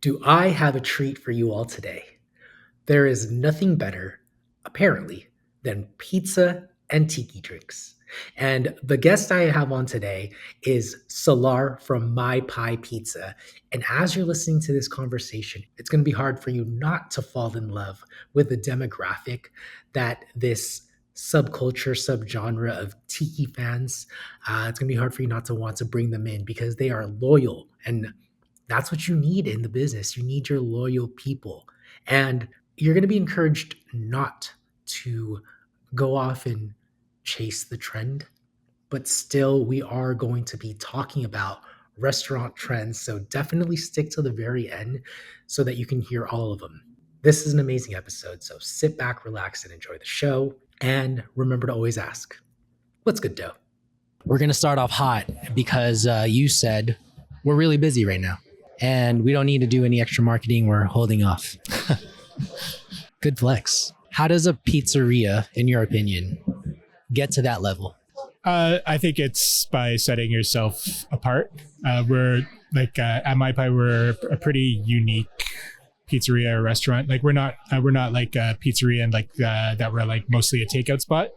Do I have a treat for you all today? There is nothing better, apparently, than pizza and tiki drinks. And the guest I have on today is Salar from MaiPai Pizza. And as you're listening to this conversation, it's going to be hard for you not to fall in love with the demographic that this subculture, subgenre of tiki fans, it's going to be hard for you not to want to bring them in because they are loyal. And that's what you need in the business. You need your loyal people. And you're going to be encouraged not to go off and chase the trend, but still, we are going to be talking about restaurant trends. So definitely stick to the very end so that you can hear all of them. This is an amazing episode. So sit back, relax, and enjoy the show. And remember to always ask, what's good dough? We're going to start off hot because you said we're really busy right now and we don't need to do any extra marketing. We're holding off. Good flex. How does a pizzeria, in your opinion, get to that level? I think it's by setting yourself apart. We're like at MaiPai, we're a pretty unique pizzeria or restaurant. Like we're not like a pizzeria and like that we're like mostly a takeout spot.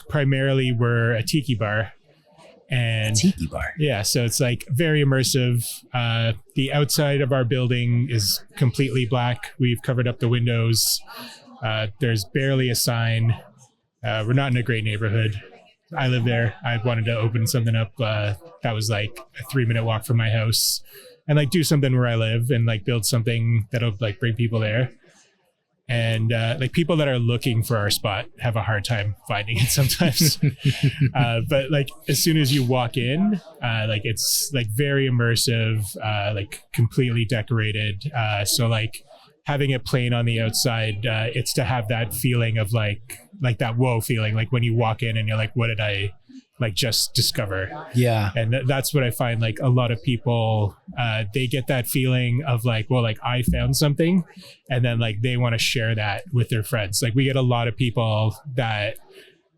Primarily, we're a tiki bar. And Tiki Bar. Yeah, so it's like very immersive. The outside of our building is completely black. We've covered up the windows. There's barely a sign. We're not in a great neighborhood. I live there. I wanted to open something up that was like a 3-minute walk from my house and like do something where I live and like build something that'll like bring people there. And like people that are looking for our spot have a hard time finding it sometimes. But like as soon as you walk in, like it's like very immersive, like completely decorated. So like having it plain on the outside, it's to have that feeling of like that whoa feeling, like when you walk in and you're like, what did I like just discover? Yeah. And that's what I find, like a lot of people, they get that feeling of like, well, like I found something, and then like they want to share that with their friends. Like we get a lot of people that,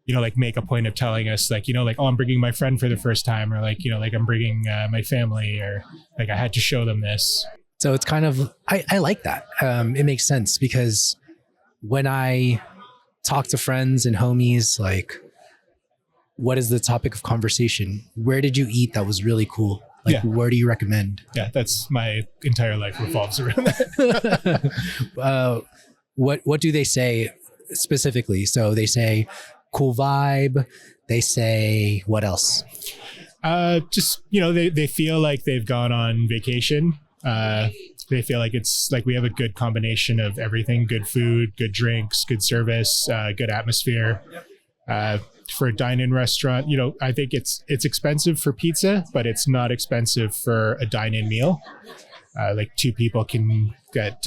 you know, like make a point of telling us like, you know, like, oh, I'm bringing my friend for the first time, or like, you know, like I'm bringing my family, or like I had to show them this. So it's kind of, I like that. It makes sense because when I talk to friends and homies, like, what is the topic of conversation? Where did you eat that was really cool? Like, where do you recommend? Yeah, that's my entire life revolves around that. What do they say specifically? So they say cool vibe. They say what else? Just, you know, they feel like they've gone on vacation. They feel like it's like we have a good combination of everything: good food, good drinks, good service, good atmosphere. For a dine-in restaurant, you know, I think it's expensive for pizza, but it's not expensive for a dine-in meal. Like 2 people can get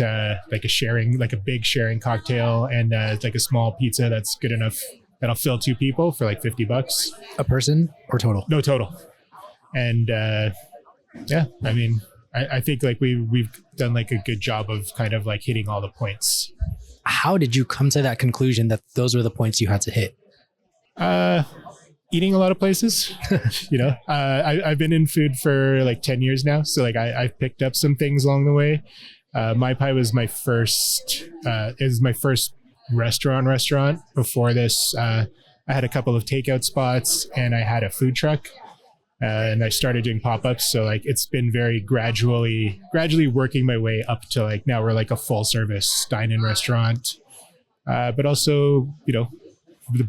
like a big sharing cocktail and like a small pizza that's good enough that'll fill 2 people for like $50 a person, or total? No, total. And yeah, I mean, I think like we've done like a good job of kind of like hitting all the points. How did you come to that conclusion that those were the points you had to hit? Eating a lot of places. You know, I've been in food for like 10 years now. So like I've picked up some things along the way. MaiPai was my first, is my first restaurant. Before this, I had a couple of takeout spots and I had a food truck. And I started doing pop-ups. So like, it's been very gradually working my way up to like, now we're like a full service dine-in restaurant. But also, you know,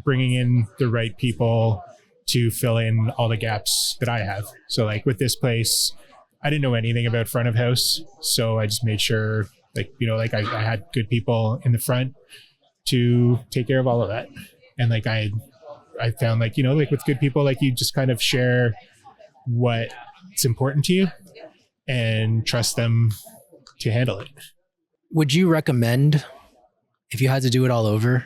bringing in the right people to fill in all the gaps that I have. So like with this place, I didn't know anything about front of house. So I just made sure like, you know, like I had good people in the front to take care of all of that. And like I found like, you know, like with good people, like you just kind of share what's important to you and trust them to handle it. Would you recommend, if you had to do it all over,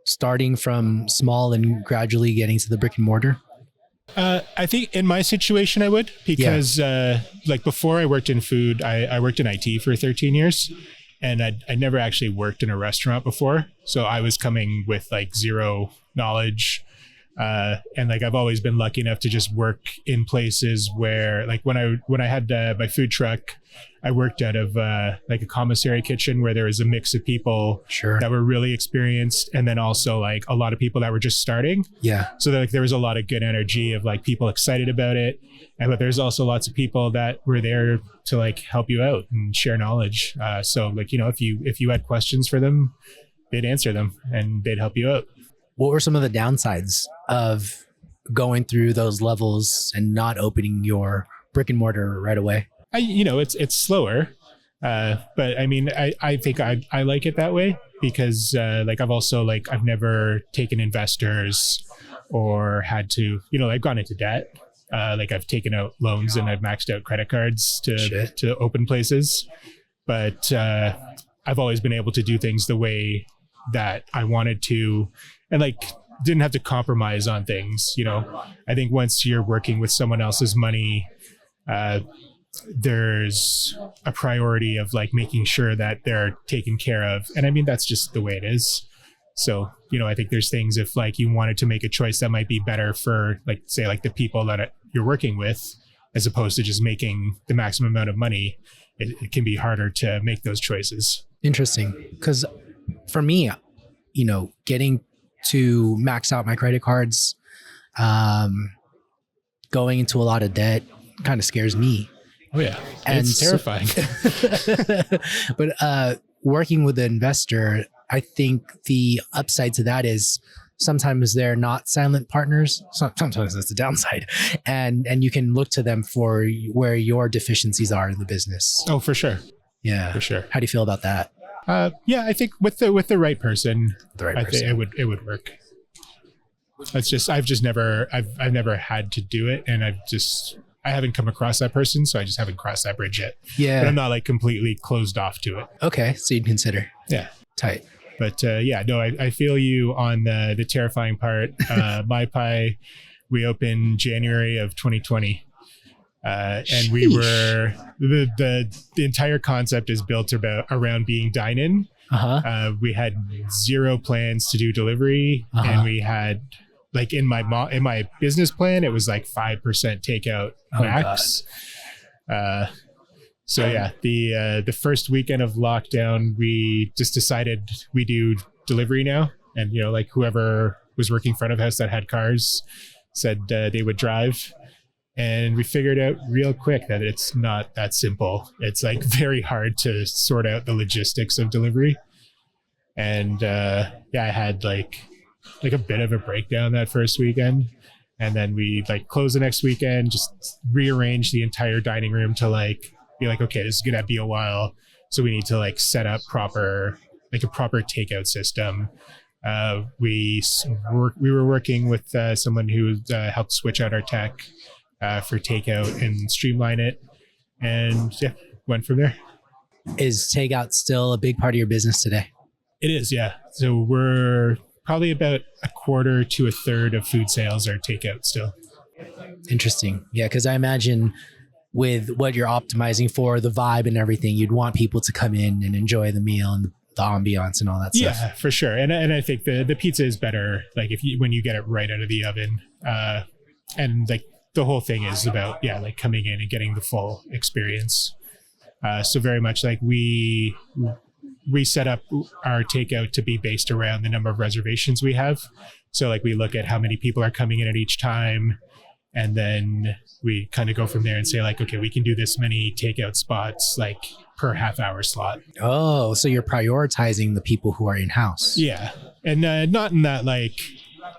starting from small and gradually getting to the brick and mortar? I think in my situation, I would, because like before I worked in food, I worked in IT for 13 years and I never actually worked in a restaurant before. So I was coming with like zero knowledge. And like I've always been lucky enough to just work in places where, like when I had my food truck, I worked out of like a commissary kitchen where there was a mix of people that were really experienced, and then also like a lot of people that were just starting. Yeah. So like there was a lot of good energy of like people excited about it, but there's also lots of people that were there to like help you out and share knowledge. So like, you know, if you had questions for them, they'd answer them and they'd help you out. What were some of the downsides of going through those levels and not opening your brick and mortar right away? It's slower, but I mean, I think I like it that way because like I've never taken investors or had to, you know, I've gone into debt. Like I've taken out loans and I've maxed out credit cards to open places, but I've always been able to do things the way that I wanted to, and like didn't have to compromise on things. You know, I think once you're working with someone else's money, there's a priority of like making sure that they're taken care of. And I mean, that's just the way it is. So, you know, I think there's things if like you wanted to make a choice that might be better for like, say like the people that you're working with, as opposed to just making the maximum amount of money, it can be harder to make those choices. Interesting. Because for me, you know, getting to max out my credit cards, going into a lot of debt kind of scares me. Oh yeah, and it's terrifying. But working with an investor, I think the upside to that is sometimes they're not silent partners. Sometimes that's the downside, and you can look to them for where your deficiencies are in the business. Oh, for sure. Yeah, for sure. How do you feel about that? Yeah, I think with the right person, I think it would work. It's just I've never had to do it, and I haven't come across that person, so I just haven't crossed that bridge yet. Yeah, but I'm not like completely closed off to it. Okay, so you'd consider. Yeah, tight. But yeah, no, I feel you on the terrifying part. MaiPai, we opened January of 2020. And we were the entire concept is built around being dine-in. We had zero plans to do delivery, and we had like in my business plan it was like 5% takeout max. So yeah, the first weekend of lockdown we just decided we do delivery now, and you know, like whoever was working front of house that had cars said they would drive. And we figured out real quick that it's not that simple. It's like very hard to sort out the logistics of delivery. And yeah, I had like a bit of a breakdown that first weekend. And then we like closed the next weekend, just rearrange the entire dining room to like be like, okay, this is gonna be a while. So we need to like set up a proper takeout system. We were working with someone who helped switch out our tech for takeout and streamline it, and yeah, went from there. Is takeout still a big part of your business today? It is, yeah. So we're probably about a quarter to a third of food sales are takeout still. Interesting. Yeah, because I imagine with what you're optimizing for, the vibe and everything, you'd want people to come in and enjoy the meal and the ambiance and all that stuff. Yeah, for sure. And I think the pizza is better like when you get it right out of the oven, and like the whole thing is about, yeah, like coming in and getting the full experience. So very much like we set up our takeout to be based around the number of reservations we have. So like we look at how many people are coming in at each time, and then we kind of go from there and say like, okay, we can do this many takeout spots like per half-hour slot. Oh, so you're prioritizing the people who are in-house. Yeah. And not in that like,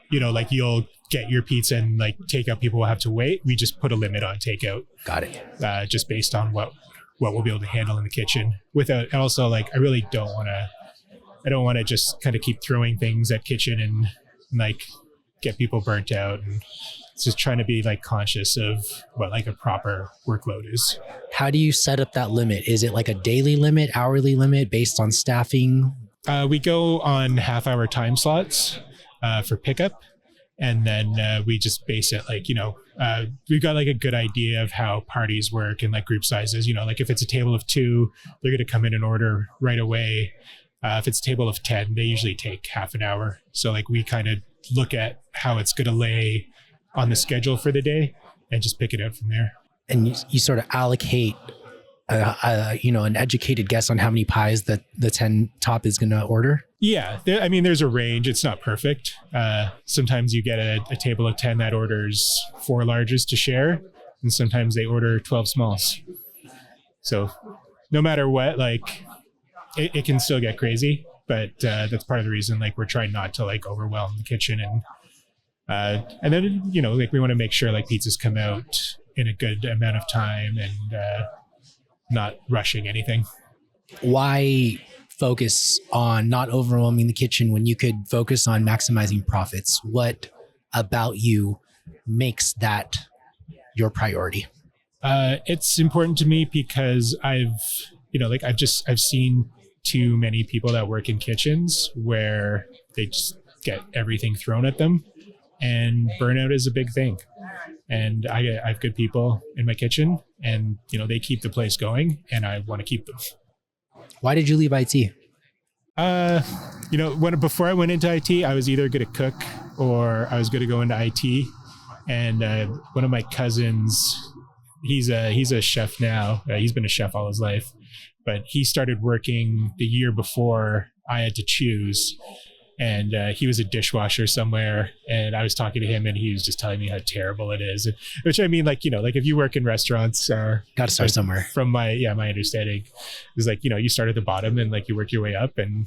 you know, like you'll get your pizza and like takeout people will have to wait. We just put a limit on takeout. Got it. Just based on what we'll be able to handle in the kitchen without, and also like, I really don't want to just kind of keep throwing things at kitchen and like get people burnt out, and just trying to be like conscious of what like a proper workload is. How do you set up that limit? Is it like a daily limit, hourly limit based on staffing? We go on half-hour time slots for pickup. And then we just base it like, you know, we've got like a good idea of how parties work and like group sizes. You know, like if it's a table of 2, they're going to come in and order right away. If it's a table of 10, they usually take half an hour. So like we kind of look at how it's going to lay on the schedule for the day and just pick it up from there. And you sort of allocate, an educated guess on how many pies that the 10 top is going to order. Yeah, there's a range. It's not perfect. Sometimes you get a table of 10 that orders 4 larges to share, and sometimes they order 12 smalls. So no matter what, like it can still get crazy, but that's part of the reason, like, we're trying not to like overwhelm the kitchen, and then, like, we want to make sure like pizzas come out in a good amount of time and not rushing anything. Why focus on not overwhelming the kitchen when you could focus on maximizing profits? What about you makes that your priority? It's important to me because I've seen too many people that work in kitchens where they just get everything thrown at them, and burnout is a big thing. And I have good people in my kitchen, and they keep the place going, and I want to keep them. Why did you leave IT? Before I went into IT, I was either going to cook or I was going to go into IT. And one of my cousins, he's a chef now. He's been a chef all his life, but he started working the year before I had to choose. And he was a dishwasher somewhere, and I was talking to him, and he was just telling me how terrible it is. Which, like if you work in restaurants, got to start somewhere. From my understanding, is like you start at the bottom and like you work your way up, and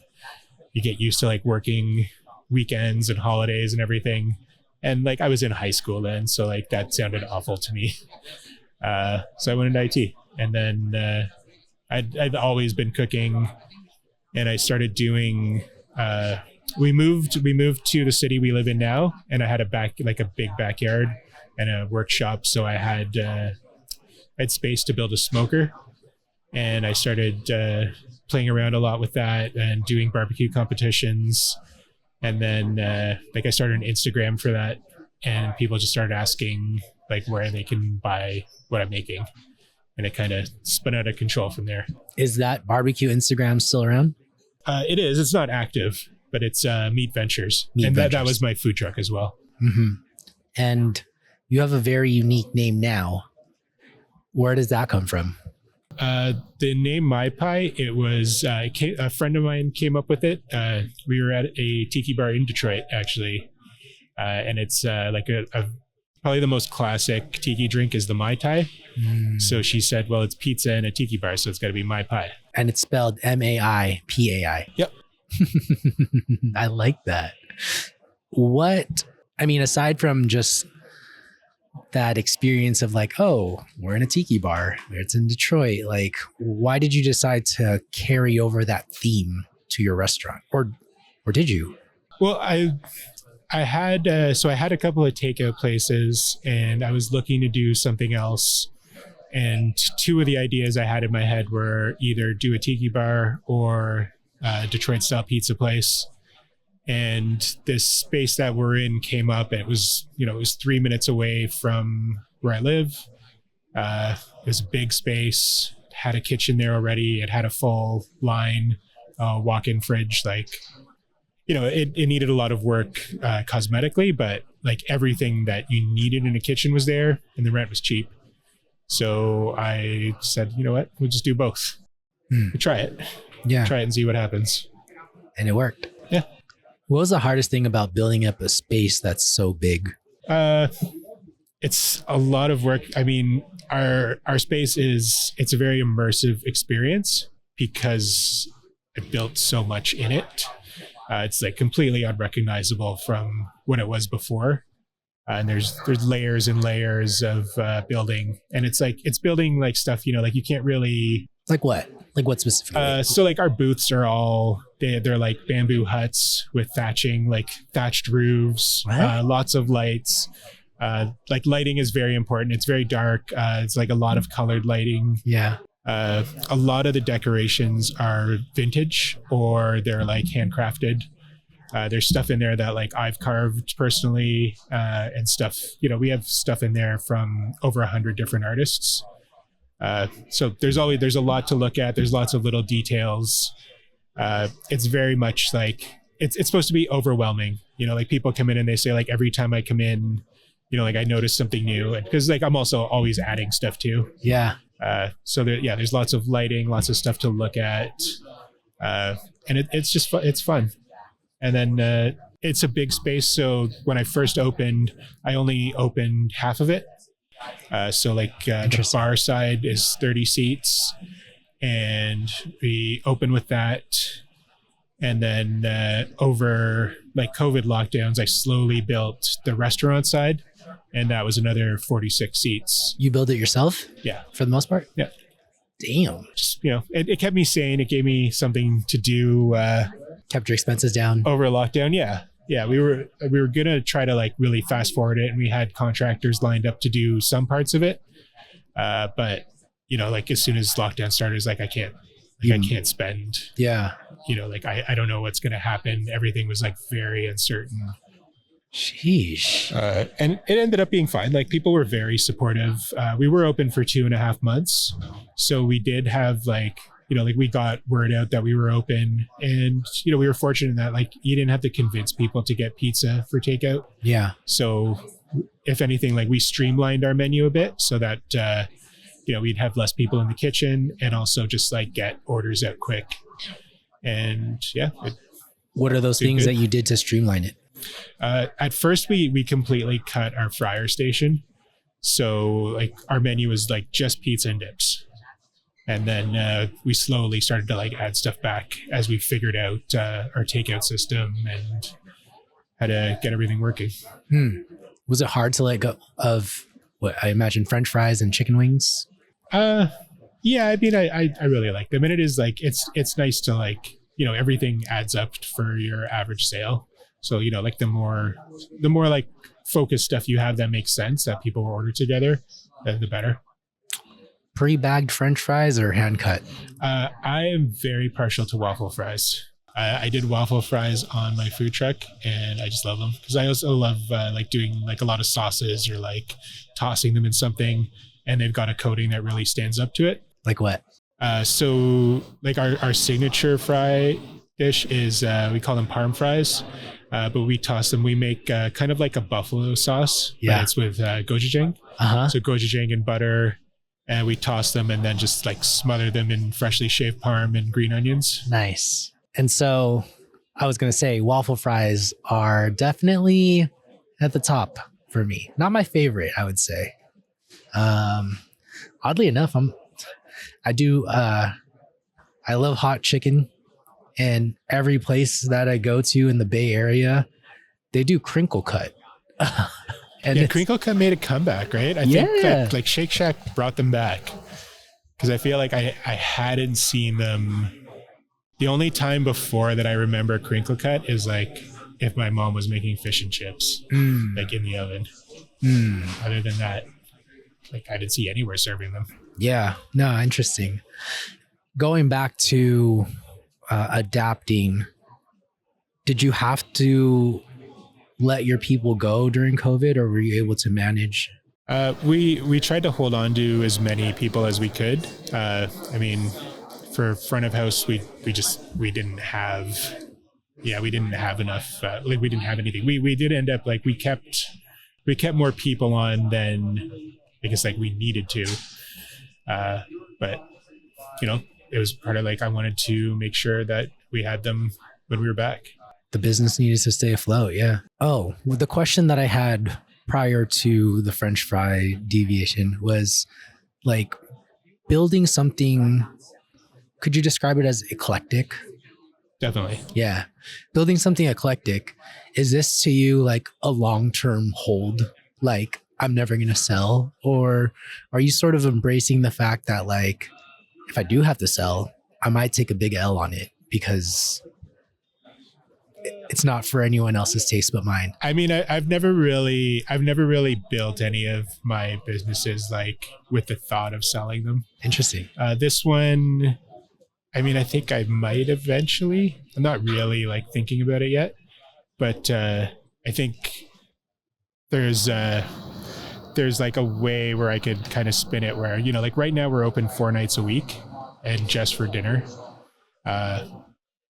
you get used to like working weekends and holidays and everything. And like I was in high school then, so like that sounded awful to me. So I went into IT, and then I'd always been cooking, and I started doing. We moved to the city we live in now, and I had a big backyard and a workshop. So I had space to build a smoker, and I started playing around a lot with that and doing barbecue competitions. And then I started an Instagram for that, and people just started asking like where they can buy what I'm making, and it kind of spun out of control from there. Is that barbecue Instagram still around? It is. It's not active, but it's Meat Ventures. That was my food truck as well. Mm-hmm. And you have a very unique name now. Where does that come from? The name MaiPai, it was a friend of mine came up with it. We were at a Tiki Bar in Detroit, actually. And it's probably the most classic tiki drink is the Mai Tai. So she said, well, it's pizza and a tiki bar, so it's got to be MaiPai. And it's spelled MAIPAI. Yep. I like that. Aside from just that experience of like, oh, we're in a tiki bar, it's in Detroit, like, why did you decide to carry over that theme to your restaurant? Or did you? Well, I had a couple of takeout places, and I was looking to do something else. And 2 of the ideas I had in my head were either do a tiki bar or Detroit style pizza place. And this space that we're in came up, and it was 3 minutes away from where I live. It was a big space, had a kitchen there already. It had a full line, walk-in fridge. Like, it needed a lot of work cosmetically, but like everything that you needed in a kitchen was there, and the rent was cheap. So I said, you know what, we'll just do both. We'll try it. Yeah. Try it and see what happens. And it worked. Yeah. What was the hardest thing about building up a space that's so big? It's a lot of work. I mean, our space it's a very immersive experience because I built so much in it. It's like completely unrecognizable from what it was before. And there's layers and layers of building, and it's building like stuff, like you can't really. Like what? Like what specifically? So like our booths are all, they're like bamboo huts with thatching, like thatched roofs, lots of lights. Like lighting is very important. It's very dark. It's like a lot of colored lighting. Yeah. A lot of the decorations are vintage, or they're like handcrafted. There's stuff in there that like I've carved personally, and stuff, we have stuff in there from over 100 different artists. So there's a lot to look at. There's lots of little details. It's very much like it's supposed to be overwhelming. Like people come in and they say like every time I come in, like I notice something new, and because like I'm also always adding stuff too. Yeah. So there's lots of lighting, lots of stuff to look at, and it's just it's fun. And then it's a big space. So when I first opened, I only opened half of it. So like the bar side is 30 seats, and we open with that. And then over like COVID lockdowns, I slowly built the restaurant side, and that was another 46 seats. You build it yourself? Yeah. For the most part? Yeah. Damn. Just, it kept me sane. It gave me something to do. Kept your expenses down. Over lockdown. Yeah. We were going to try to like really fast forward it, and we had contractors lined up to do some parts of it. But like as soon as lockdown started, it's like, I can't spend. Yeah. Like I don't know what's going to happen. Everything was like very uncertain. Sheesh. And it ended up being fine. Like people were very supportive. We were open for 2.5 months. So we did have like we got word out that we were open, and, we were fortunate that like you didn't have to convince people to get pizza for takeout. Yeah. So if anything, like we streamlined our menu a bit so that, we'd have less people in the kitchen, and also just like get orders out quick. And yeah. What are those things that you did to streamline it? At first we completely cut our fryer station. So like our menu was like just pizza and dips. And then we slowly started to like add stuff back as we figured out our takeout system and how to get everything working. Was it hard to let go of what I imagine French fries and chicken wings? Yeah, I mean, I really like them. And it is like, it's nice to like, everything adds up for your average sale. So, like the more like focused stuff you have that makes sense that people will order together, the better. Pre-bagged French fries or hand cut? I am very partial to waffle fries. I did waffle fries on my food truck, and I just love them because I also love like doing like a lot of sauces or like tossing them in something, and they've got a coating that really stands up to it. Like what? So like our signature fry dish is we call them parm fries, but we toss them. We make kind of like a buffalo sauce. Yeah. But it's with gochujang. So gochujang and butter. And we toss them and then just like smother them in freshly shaved parm and green onions. Nice. And so I was going to say waffle fries are definitely at the top for me. Not my favorite, I would say. Oddly enough, I love hot chicken, and every place that I go to in the Bay Area, they do crinkle cut. And yeah, crinkle cut made a comeback, right? I think that like Shake Shack brought them back, because I feel like I hadn't seen them. The only time before that I remember crinkle cut is like if my mom was making fish and chips, like in the oven. Other than that, like I didn't see anywhere serving them. Yeah, no, interesting. Going back to adapting, did you have to let your people go during COVID, or were you able to manage? We tried to hold on to as many people as we could. I mean, for front of house, we didn't have enough. Like we didn't have anything. We did end up like we kept more people on than I guess like we needed to. But it was part of like I wanted to make sure that we had them when we were back. The business needed to stay afloat. Yeah. Oh, well, the question that I had prior to the French fry deviation was like building something. Could you describe it as eclectic? Definitely. Yeah. Building something eclectic. Is this to you like a long-term hold? Like I'm never going to sell? Or are you sort of embracing the fact that like, if I do have to sell, I might take a big L on it because it's not for anyone else's taste but mine? I mean, I've never really built any of my businesses like with the thought of selling them. Interesting. This one, I mean, I think I might eventually. I'm not really like thinking about it yet, but I think there's like a way where I could kind of spin it where, like right now we're open 4 nights a week and just for dinner.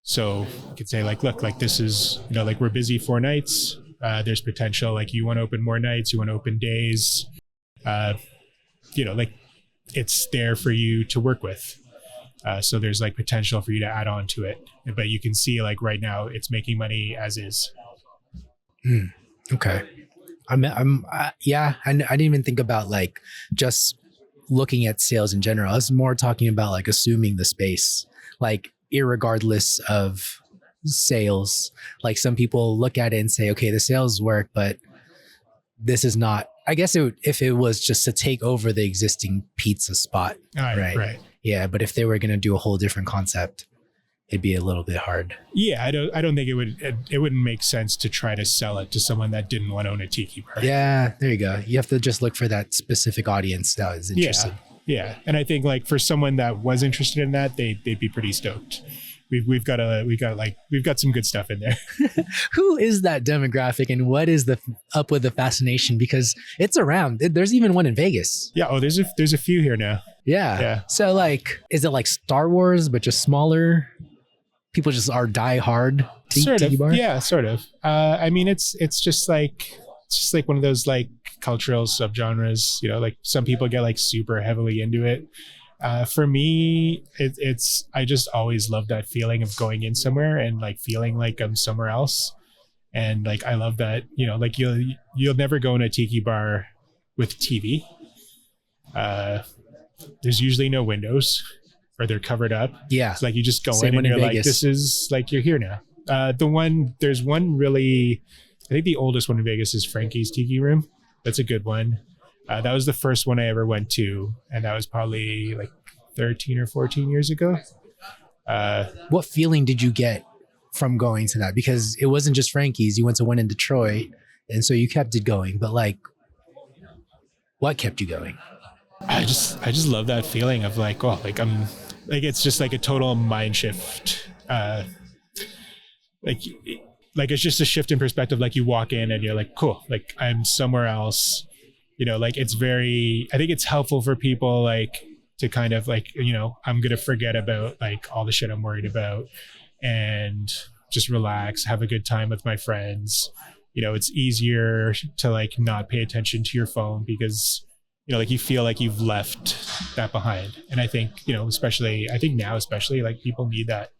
So you could say like, look, like this is, like we're busy 4 nights. There's potential, like you want to open more nights, you want to open days. Like it's there for you to work with. So there's like potential for you to add on to it. But you can see like right now it's making money as is. Okay. Yeah, I didn't even think about like just looking at sales in general. I was more talking about like assuming the space, like irregardless of sales. Like some people look at it and say, okay, the sales work, but this is not. I guess if it was just to take over the existing pizza spot, right? Yeah, but if they were going to do a whole different concept, it'd be a little bit hard. Yeah, I don't think it wouldn't make sense to try to sell it to someone that didn't want to own a tiki bar. Yeah, there you go. You have to just look for that specific audience that is interested. Yeah. And I think like for someone that was interested in that, they'd be pretty stoked. We've got some good stuff in there. Who is that demographic and what is up with the fascination? Because it's around. There's even one in Vegas. Yeah. Oh, there's a few here now. Yeah. So like, is it like Star Wars, but just smaller? People just are die hard Tiki Bar? Yeah, sort of. I mean, it's just like one of those like cultural subgenres. Like some people get like super heavily into it. For me, I just always love that feeling of going in somewhere and like feeling like I'm somewhere else. And like I love that, like you'll never go in a tiki bar with TV. There's usually no windows or they're covered up. Yeah. It's like you just go Same in and you're Vegas. like, this is like you're here now. There's one really, I think the oldest one in Vegas is Frankie's Tiki Room. That's a good one. That was the first one I ever went to, and that was probably like 13 or 14 years ago. What feeling did you get from going to that? Because it wasn't just Frankie's. You went to one in Detroit, and so you kept it going. But like, what kept you going? I just love that feeling of like, oh, like I'm like it's just like a total mind shift. Like it's just a shift in perspective. Like you walk in and you're like, cool, like I'm somewhere else. Like it's I think it's helpful for people like to kind of like, I'm going to forget about like all the shit I'm worried about and just relax, have a good time with my friends. It's easier to like not pay attention to your phone because, like you feel like you've left that behind. And I think, especially like people need that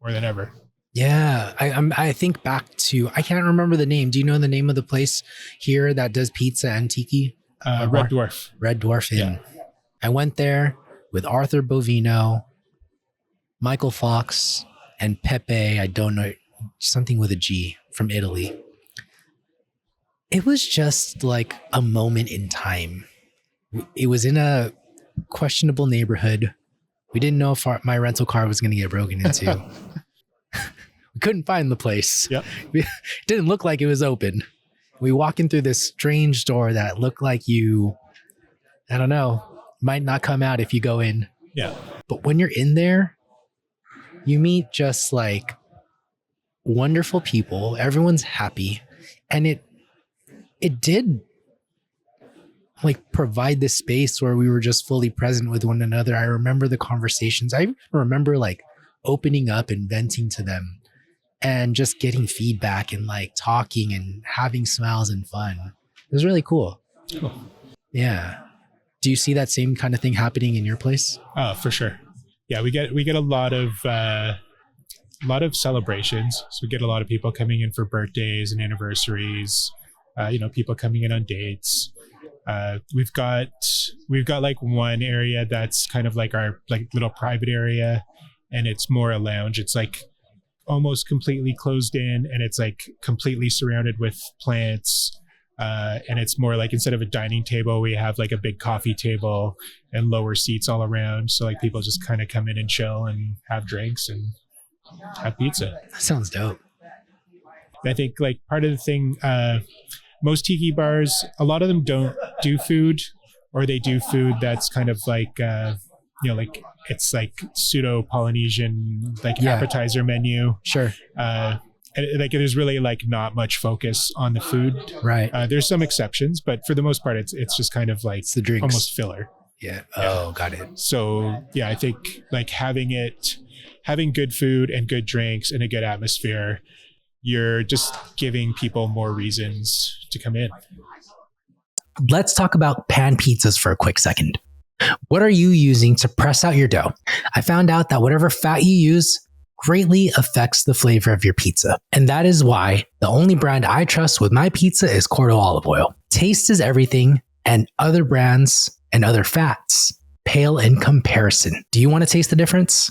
more than ever. Yeah, I think back to, I can't remember the name. Do you know the name of the place here that does pizza and tiki? Red Dwarf. Red Dwarf Inn. Yeah. I went there with Arthur Bovino, Michael Fox, and Pepe, I don't know, something with a G, from Italy. It was just like a moment in time. It was in a questionable neighborhood. We didn't know if my rental car was going to get broken into. We couldn't find the place. Yep. It didn't look like it was open. We walk in through this strange door that looked like I don't know, might not come out if you go in. Yeah. But when you're in there, you meet just like wonderful people. Everyone's happy. And it did like provide this space where we were just fully present with one another. I remember the conversations. I remember like opening up and venting to them and just getting feedback and like talking and having smiles and fun. It was really cool. Cool. Yeah. Do you see that same kind of thing happening in your place? Oh, for sure. Yeah, we get a lot of celebrations. So we get a lot of people coming in for birthdays and anniversaries. People coming in on dates. We've got like one area that's kind of like our like little private area, and it's more a lounge. It's like almost completely closed in, and it's like completely surrounded with plants. And it's more like instead of a dining table, we have like a big coffee table and lower seats all around. So like people just kind of come in and chill and have drinks and have pizza. That sounds dope. I think like part of the thing, most tiki bars, a lot of them don't do food, or they do food that's kind of like, like it's like pseudo Polynesian, like appetizer menu. Sure. And like there's really like not much focus on the food. Right. There's some exceptions, but for the most part, it's just kind of like it's the drinks. Almost filler. Yeah. Oh, got it. So yeah, I think like having it having good food and good drinks and a good atmosphere, you're just giving people more reasons to come in. Let's talk about pan pizzas for a quick second. What are you using to press out your dough? I found out that whatever fat you use greatly affects the flavor of your pizza. And that is why the only brand I trust with my pizza is Cordo olive oil. Taste is everything, and other brands and other fats pale in comparison. Do you want to taste the difference?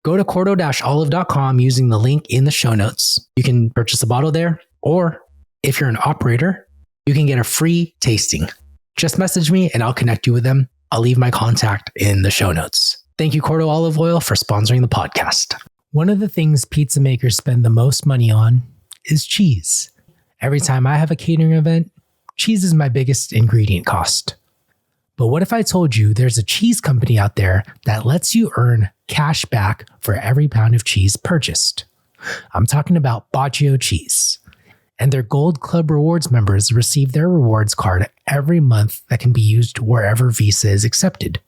Go to cordo-olive.com using the link in the show notes. You can purchase a bottle there, or if you're an operator, you can get a free tasting. Just message me and I'll connect you with them. I'll leave my contact in the show notes. Thank you, Cordo Olive Oil, for sponsoring the podcast. One of the things pizza makers spend the most money on is cheese. Every time I have a catering event, cheese is my biggest ingredient cost. But what if I told you there's a cheese company out there that lets you earn cash back for every pound of cheese purchased? I'm talking about Baccio Cheese. And their Gold Club Rewards members receive their rewards card every month that can be used wherever Visa is accepted.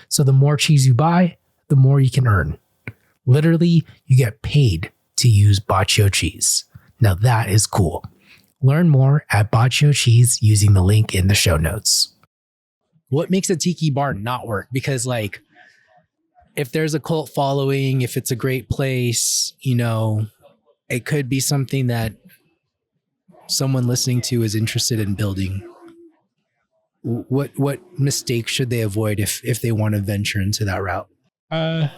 So the more cheese you buy, the more you can earn. Literally, you get paid to use Baccio Cheese. Now that is cool. Learn more at Baccio Cheese using the link in the show notes. What makes a tiki bar not work? Because like, if there's a cult following, if it's a great place, you know, it could be something that someone listening to is interested in building. What mistakes should they avoid if they want to venture into that route? To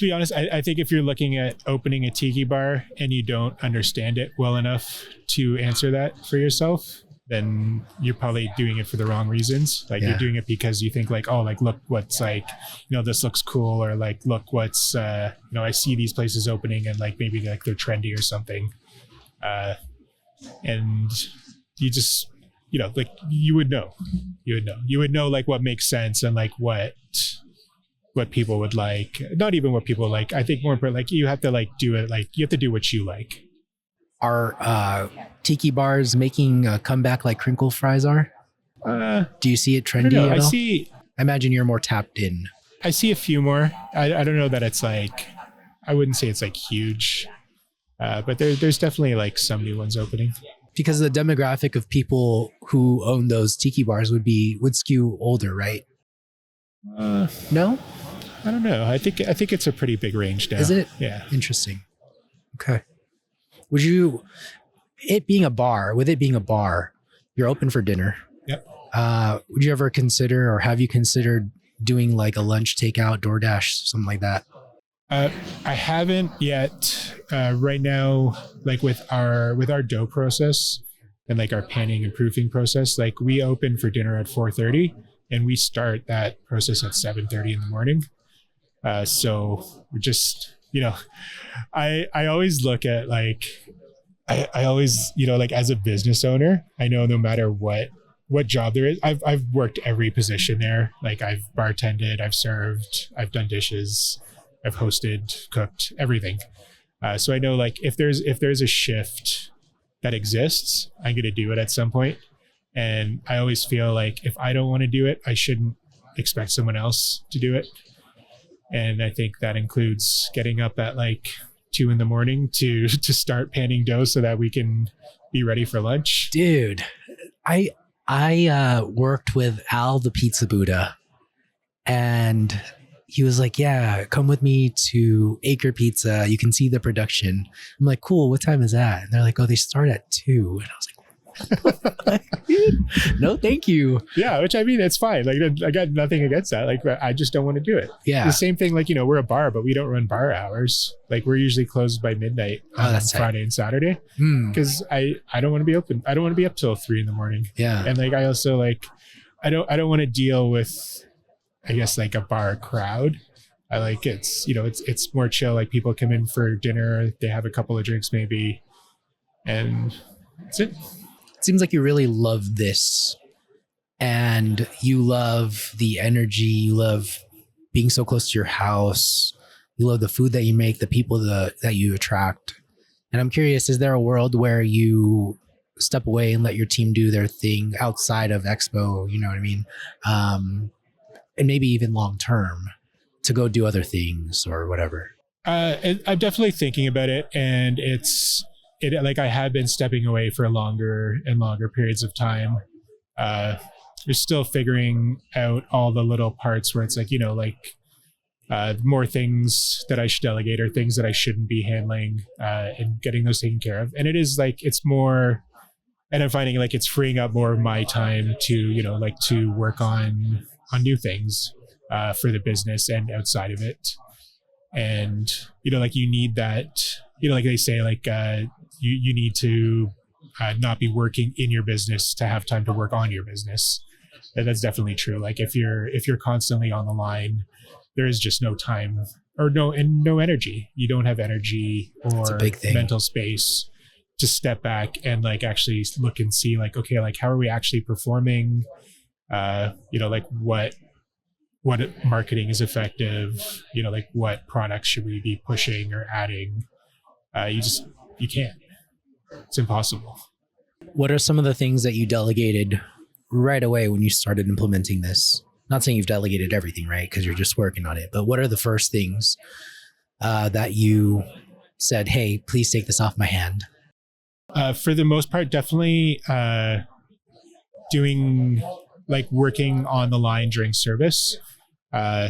be honest, I think if you're looking at opening a tiki bar and you don't understand it well enough to answer that for yourself, then you're probably doing it for the wrong reasons. Like you're doing it because you think like, oh, like, look what's like, you know, this looks cool, or like, look what's, you know, I see these places opening and like maybe like they're trendy or something. And you just, you know, like you would know like what makes sense and like what people would like, not even what people like. I think more important, like you have to like do it, like you have to do what you like. Are Tiki Bars making a comeback like crinkle fries are? Do you see it trendy at all? I imagine you're more tapped in. I see a few more. I don't know that it's like, I wouldn't say it's like huge, but there's definitely like some new ones opening. Because the demographic of people who own those Tiki Bars would skew older, right? No? I don't know. I think it's a pretty big range now. Is it? Yeah. Interesting. Okay. With it being a bar, you're open for dinner. Yep. Would you ever consider, or have you considered doing like a lunch takeout, DoorDash, something like that? I haven't yet. Right now, like with our dough process and like our panning and proofing process, like we open for dinner at 4:30 and we start that process at 7:30 in the morning. So we're just, you know, I always look at like, I always, you know, like as a business owner, I know no matter what job there is, I've worked every position there. Like I've bartended, I've served, I've done dishes, I've hosted, cooked, everything. So I know like if there's a shift that exists, I'm going to do it at some point. And I always feel like if I don't want to do it, I shouldn't expect someone else to do it. And I think that includes getting up at like 2 a.m. to start panning dough so that we can be ready for lunch. Dude, I worked with Al the Pizza Buddha, and he was like, yeah, come with me to Acre Pizza. You can see the production. I'm like, cool. What time is that? And they're like, oh, they start at 2. And I was like, no, thank you. Yeah, which I mean, it's fine. Like I got nothing against that. Like I just don't want to do it. Yeah. The same thing, like, you know, we're a bar, but we don't run bar hours. Like we're usually closed by midnight on Friday and Saturday. Because I don't want to be open. I don't want to be up till 3 a.m. Yeah. And like I also like I don't want to deal with, I guess, like a bar crowd. I like it's, you know, it's more chill. Like people come in for dinner, they have a couple of drinks maybe, and that's it. It seems like you really love this, and you love the energy. You love being so close to your house. You love the food that you make, the people that you attract. And I'm curious, is there a world where you step away and let your team do their thing outside of Expo? You know what I mean? And maybe even long term to go do other things or whatever. I'm definitely thinking about it, and like I have been stepping away for longer and longer periods of time. Uh, you're still figuring out all the little parts where it's like, like more things that I should delegate or things that I shouldn't be handling, and getting those taken care of. And it is like it's more, and I'm finding like it's freeing up more of my time to like to work on new things for the business and outside of it. And like you need that, like they say, like you need to not be working in your business to have time to work on your business. And that's definitely true. Like if you're constantly on the line, there is just no time or no energy. You don't have energy or mental space to step back and like actually look and see like, okay, like how are we actually performing? Like what marketing is effective, like what products should we be pushing or adding? You can't. It's impossible. What are some of the things that you delegated right away when you started implementing this? Not saying you've delegated everything, right? Because you're just working on it. But what are the first things that you said, hey, please take this off my hand? For the most part, definitely doing like working on the line during service.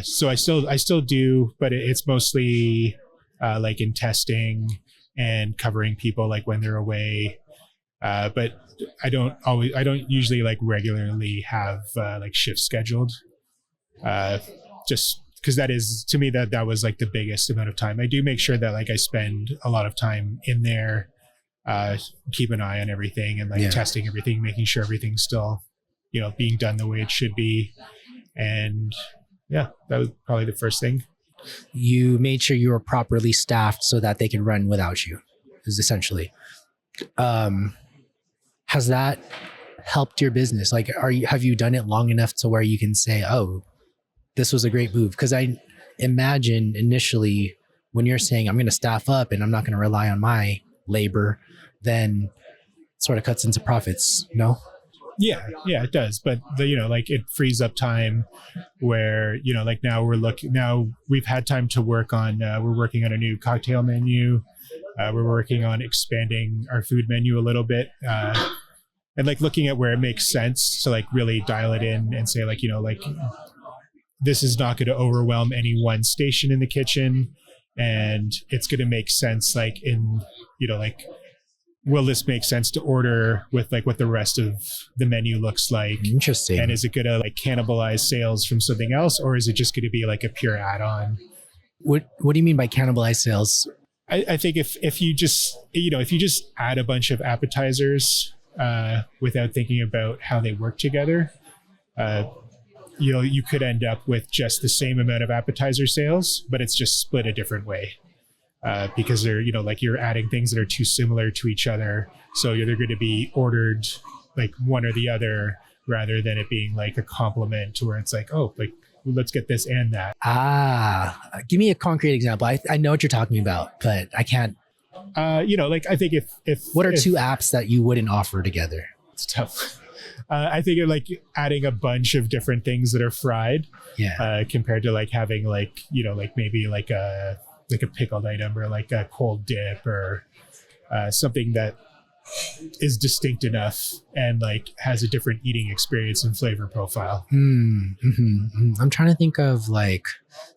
So I still do, but it's mostly like in testing and covering people like when they're away. But I don't usually like regularly have like shifts scheduled. Just because that is, to me, that was like the biggest amount of time. I do make sure that like I spend a lot of time in there, keep an eye on everything and like testing everything, making sure everything's still, being done the way it should be. And yeah, that was probably the first thing. You made sure you were properly staffed so that they can run without you, is essentially. Has that helped your business? Like, have you done it long enough to where you can say, oh, this was a great move? Because I imagine initially when you're saying I'm going to staff up and I'm not going to rely on my labor, then it sort of cuts into profits, no? Yeah, it does. But like it frees up time where, like now we've had time to work on, we're working on a new cocktail menu. We're working on expanding our food menu a little bit. And like looking at where it makes sense to like really dial it in and say like, like this is not going to overwhelm any one station in the kitchen. And it's going to make sense like in, like, will this make sense to order with like what the rest of the menu looks like? Interesting. And is it going to like cannibalize sales from something else, or is it just going to be like a pure add-on? What do you mean by cannibalize sales? I think if you just add a bunch of appetizers without thinking about how they work together, you could end up with just the same amount of appetizer sales, but it's just split a different way. Because they're, like you're adding things that are too similar to each other. So they're going to be ordered like one or the other rather than it being like a complement where it's like, oh, like let's get this and that. Give me a concrete example. I know what you're talking about, but I can't. Like I think if what are two apps that you wouldn't offer together? It's tough. I think like adding a bunch of different things that are fried, compared to like having like, like maybe like a pickled item or like a cold dip or something that is distinct enough and like has a different eating experience and flavor profile. I'm trying to think of like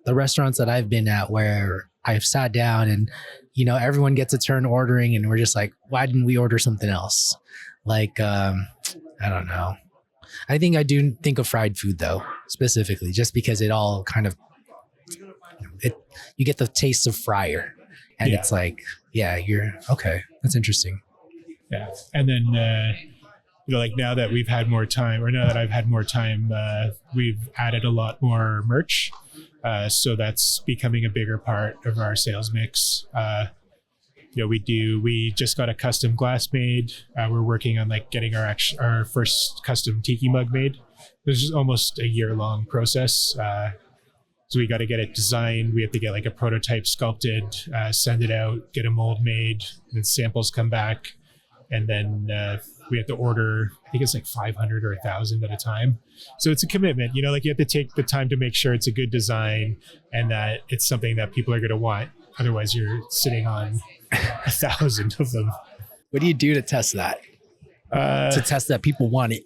the restaurants that I've been at where I've sat down and, everyone gets a turn ordering and we're just like, why didn't we order something else? Like, I don't know. I think I do think of fried food though, specifically, just because it all kind of, you get the taste of fryer and it's like, you're okay. That's interesting. Yeah. And then, like now that we've had more time, or now that I've had more time, we've added a lot more merch. So that's becoming a bigger part of our sales mix. We just got a custom glass made. We're working on like getting our first custom tiki mug made. This is almost a year-long process. So we got to get it designed. We have to get like a prototype sculpted, send it out, get a mold made, then samples come back. And then we have to order, I think it's like 500 or 1,000 at a time. So it's a commitment, like you have to take the time to make sure it's a good design and that it's something that people are going to want. Otherwise, you're sitting on 1,000 of them. What do you do to test that? To test that people want it?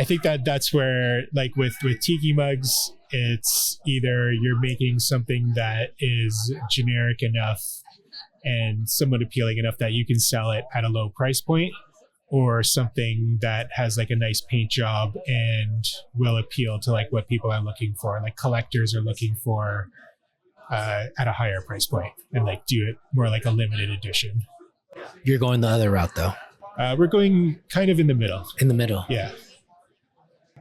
I think that's where, like with tiki mugs, it's either you're making something that is generic enough and somewhat appealing enough that you can sell it at a low price point, or something that has like a nice paint job and will appeal to like what people are looking for, like collectors are looking for, at a higher price point, and like do it more like a limited edition. You're going the other route though. We're going kind of in the middle. In the middle. Yeah.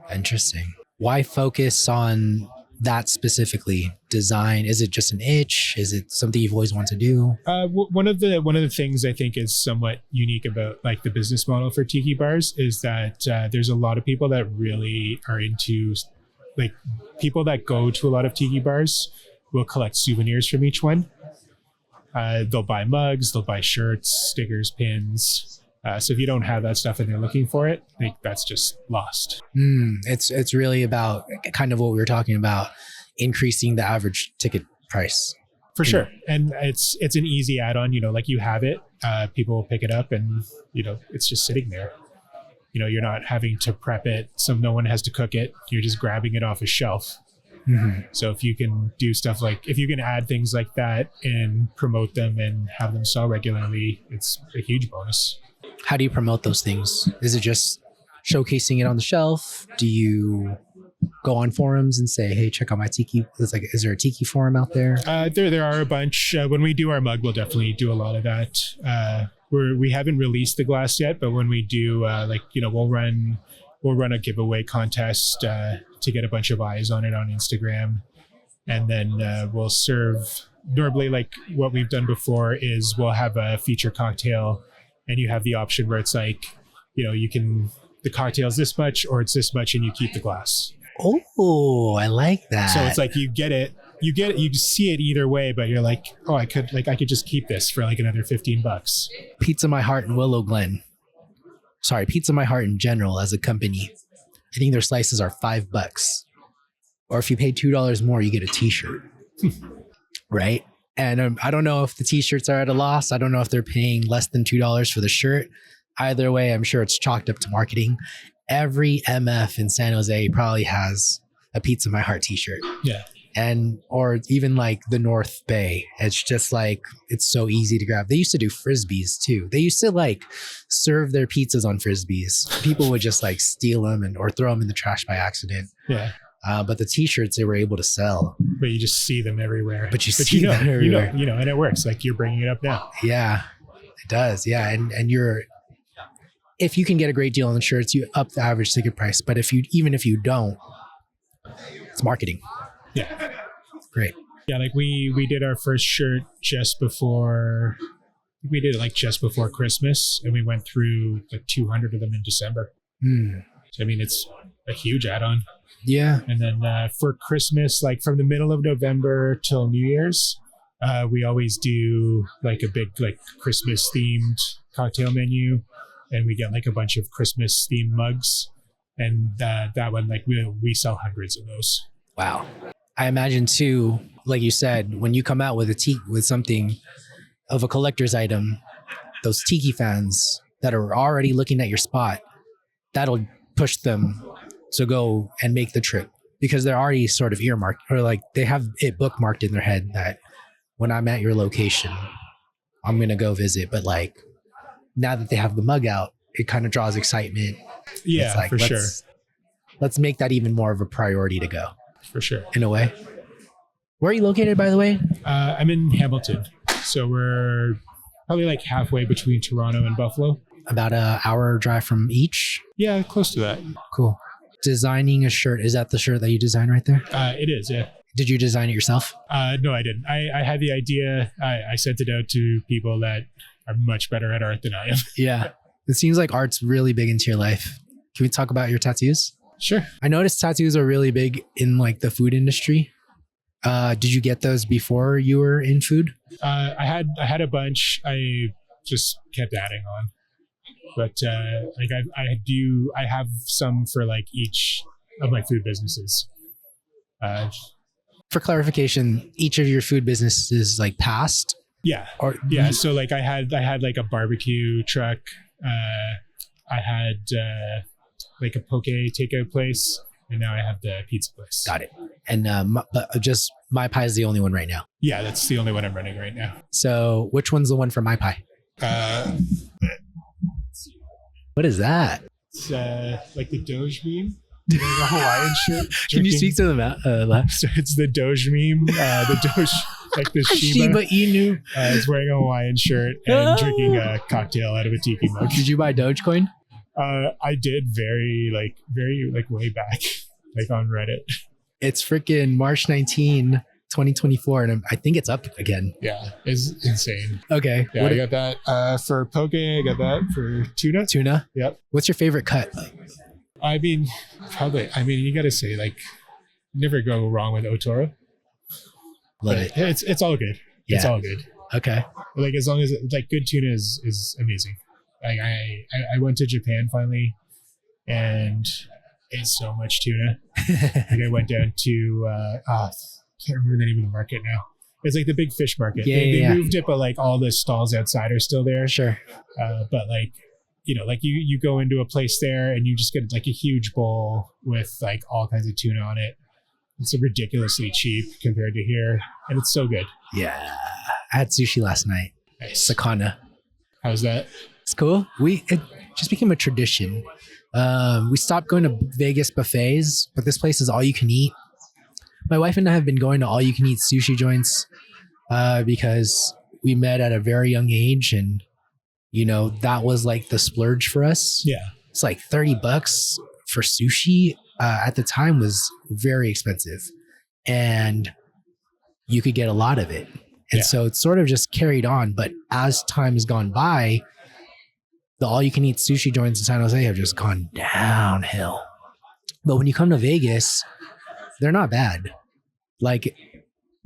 Interesting. Why focus on that specifically? Design? Is it just an itch? Is it something you've always wanted to do? One of the things I think is somewhat unique about like the business model for Tiki Bars is that there's a lot of people that really are into, like, people that go to a lot of Tiki Bars will collect souvenirs from each one. They'll buy mugs, they'll buy shirts, stickers, pins. So if you don't have that stuff and they're looking for it, I think that's just lost. It's really about kind of what we were talking about, increasing the average ticket price. For sure. And it's an easy add-on, like you have it, people will pick it up and, it's just sitting there. You're not having to prep it, so no one has to cook it. You're just grabbing it off a shelf. Mm-hmm. So if you can do stuff if you can add things like that and promote them and have them sell regularly, it's a huge bonus. How do you promote those things? Is it just showcasing it on the shelf? Do you go on forums and say, hey, check out my tiki? Is there a tiki forum out there? There are a bunch. When we do our mug, we'll definitely do a lot of that. We haven't released the glass yet, but when we do, we'll run a giveaway contest to get a bunch of eyes on it on Instagram, and then we'll serve. Normally, like what we've done before is we'll have a feature cocktail, and you have the option where it's like, the cocktail's this much or it's this much, and you keep the glass. Oh, I like that. So it's like you see it either way, but you're like, oh, I could just keep this for like another $15. Pizza My Heart in Willow Glen. Sorry, Pizza My Heart in general as a company, I think their slices are $5. Or if you pay $2 more, you get a t-shirt. Right? And I don't know if the t-shirts are at a loss. I don't know if they're paying less than $2 for the shirt. Either way, I'm sure it's chalked up to marketing. Every MF in San Jose probably has a Pizza My Heart t-shirt. Yeah. Or even like the North Bay. It's just like, it's so easy to grab. They used to do Frisbees too. They used to like serve their pizzas on Frisbees. People would just like steal them or throw them in the trash by accident. Yeah. But the t-shirts they were able to sell. But you just see them everywhere. But you see them everywhere. And it works. Like you're bringing it up now. Yeah, it does. Yeah. And if you can get a great deal on the shirts, you up the average ticket price. But even if you don't, it's marketing. Yeah. Great. Yeah, like we did our first shirt just before Christmas, and we went through like 200 of them in December. So I mean, it's a huge add-on. Yeah. And then for Christmas, like from the middle of November till New Year's, we always do like a big like Christmas themed cocktail menu, and we get like a bunch of Christmas themed mugs, and that one like we sell hundreds of those. Wow. I imagine too, like you said, when you come out with with something of a collector's item, those tiki fans that are already looking at your spot, that'll push them to go and make the trip because they're already sort of earmarked, or like they have it bookmarked in their head that when I'm at your location, I'm going to go visit. But like now that they have the mug out, it kind of draws excitement. Yeah, like, for sure. Let's make that even more of a priority to go. For sure. In a way. Where are you located, by the way? I'm in Hamilton. So we're probably like halfway between Toronto and Buffalo. About an hour drive from each? Yeah, close to that. Cool. Designing a shirt. Is that the shirt that you designed right there? It is, yeah. Did you design it yourself? No, I didn't. I had the idea. I sent it out to people that are much better at art than I am. Yeah. It seems like art's really big into your life. Can we talk about your tattoos? Sure. I noticed tattoos are really big in like the food industry. Did you get those before you were in food? I had a bunch. I just kept adding on, but like I have some for like each of my food businesses. For clarification, each of your food businesses like passed Yeah. or Yeah. So like I had like a barbecue truck. I had like a poke takeout place, and now I have the pizza place. Got it. And but just MaiPai is the only one right now. Yeah, that's the only one I'm running right now. So which one's the one for MaiPai? What is that? It's like the Doge meme. The Hawaiian shirt. Can you speak to the left? So it's the Doge meme. The Doge, like the Shiba. Inu. Is wearing a Hawaiian shirt and drinking a cocktail out of a tiki mug. Did you buy Dogecoin? I did very way back, like on Reddit. It's freaking March 19, 2024, and I think it's up again. Yeah, it's insane. Okay. Yeah, I got that for poke. I got that for tuna. Tuna? Yep. What's your favorite cut? I mean, you got to say, like, never go wrong with Otoro. Love it. It's all good. Yeah. It's all good. Okay. Like, as long as like good tuna is amazing. Like I went to Japan finally, and ate so much tuna. Like I went down to I can't remember the name of the market now. It's like the big fish market. They moved it, but like all the stalls outside are still there. Sure. But like, like you go into a place there and you just get like a huge bowl with like all kinds of tuna on it. It's ridiculously cheap compared to here, and it's so good. Yeah. I had sushi last night. Nice. Sakana. How's that? It's cool. It just became a tradition. We stopped going to Vegas buffets, but this place is all you can eat. My wife and I have been going to all you can eat sushi joints because we met at a very young age, and that was like the splurge for us. Yeah. It's like $30 for sushi at the time was very expensive, and you could get a lot of it. And so it's sort of just carried on. But as time has gone by, the all you can eat sushi joints in San Jose have just gone downhill. But when you come to Vegas, they're not bad. Like,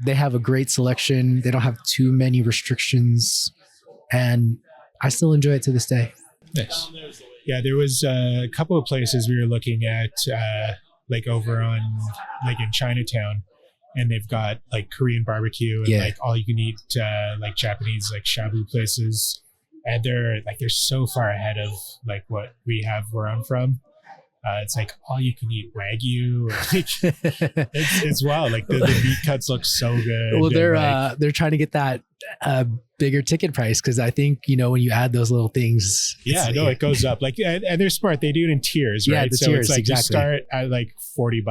they have a great selection. They don't have too many restrictions, and I still enjoy it to this day. Nice. Yeah, there was a couple of places we were looking at, like over on, like in Chinatown, and they've got like Korean barbecue and like all you can eat, like Japanese, like shabu places. And they're so far ahead of like what we have where I'm from. It's like all you can eat Wagyu. Like, it's wild. Like the meat cuts look so good. Well, they're trying to get that bigger ticket price, because I think when you add those little things, it goes up. Like, and they're smart. They do it in tiers, right? Yeah, the so tiers, it's like exactly. You start at like $40,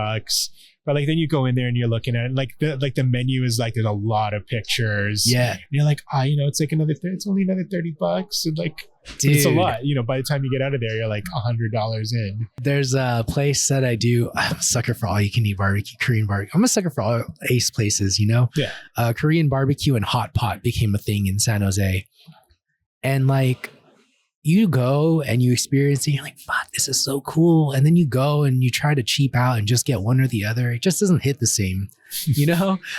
but like then you go in there and you're looking at it, and like the menu is like there's a lot of pictures. Yeah, and you're like, it's like it's only another $30, and like. Dude. It's a lot, by the time you get out of there, you're like $100 in. There's a place that I'm a sucker for all you can eat barbecue, Korean barbecue. I'm a sucker for all ace places, Yeah. Korean barbecue and hot pot became a thing in San Jose. And like, you go and you experience it, you're like, fuck, this is so cool. And then you go and you try to cheap out and just get one or the other. It just doesn't hit the same.